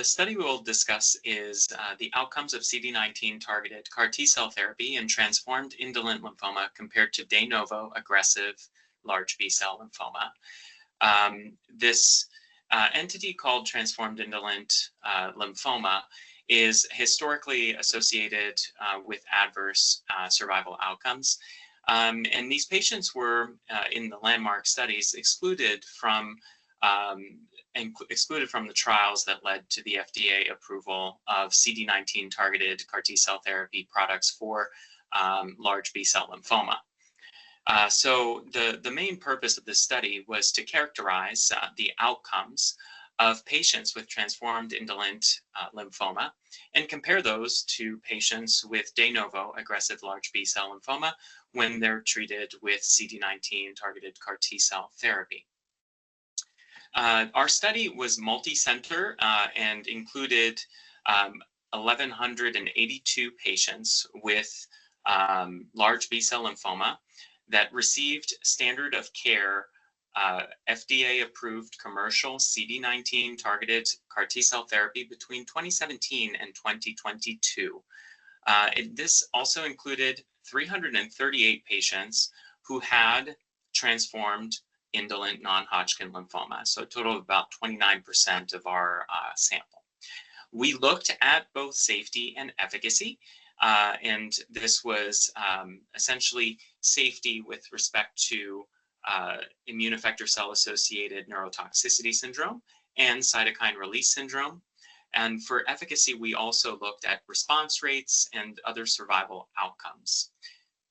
study we will discuss is the outcomes of CD19 targeted CAR T-cell therapy in transformed indolent lymphoma compared to de novo aggressive large B-cell lymphoma. This entity called transformed indolent lymphoma is historically associated with adverse survival outcomes. And these patients were, in the landmark studies, excluded from the trials that led to the FDA approval of CD19 targeted CAR T-cell therapy products for large B-cell lymphoma. So the main purpose of this study was to characterize the outcomes of patients with transformed indolent lymphoma and compare those to patients with de novo aggressive large B-cell lymphoma when they're treated with CD19 targeted CAR T-cell therapy. Our study was multi-center and included 1,182 patients with large B-cell lymphoma that received standard of care FDA-approved commercial CD19 targeted CAR T-cell therapy between 2017 and 2022. This also included 338 patients who had transformed indolent non-Hodgkin lymphoma, so a total of about 29% of our sample. We looked at both safety and efficacy, and this was essentially safety with respect to immune effector cell-associated neurotoxicity syndrome and cytokine release syndrome. And for efficacy, we also looked at response rates and other survival outcomes.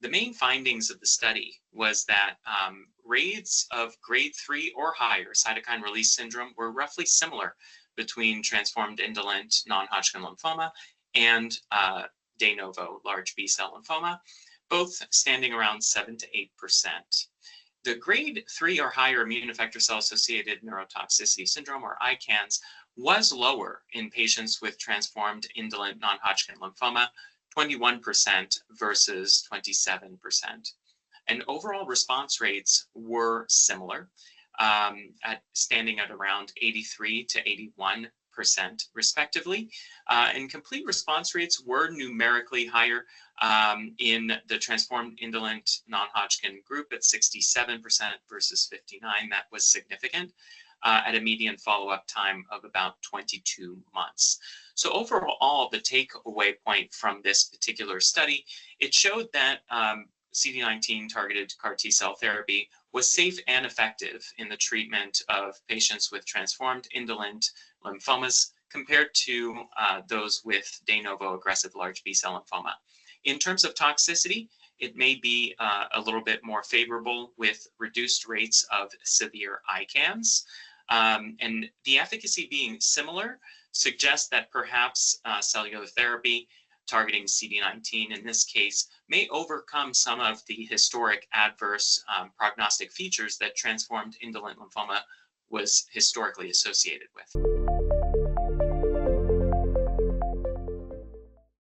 The main findings of the study was that rates of grade 3 or higher cytokine release syndrome were roughly similar between transformed indolent non-Hodgkin lymphoma and de novo large B-cell lymphoma, both standing around 7 to 8%. The grade 3 or higher immune effector cell-associated neurotoxicity syndrome, or ICANS, was lower in patients with transformed indolent non-Hodgkin lymphoma, 21% versus 27%. And overall response rates were similar, standing at around 83 to 81% respectively. And complete response rates were numerically higher in the transformed indolent non-Hodgkin group at 67% versus 59%. That was significant at a median follow-up time of about 22 months. So overall, the takeaway point from this particular study, it showed that CD19 targeted CAR T-cell therapy was safe and effective in the treatment of patients with transformed indolent lymphomas compared to those with de novo aggressive large B-cell lymphoma. In terms of toxicity, it may be a little bit more favorable with reduced rates of severe ICANS. And the efficacy being similar suggests that perhaps cellular therapy targeting CD19 in this case may overcome some of the historic adverse prognostic features that transformed indolent lymphoma was historically associated with.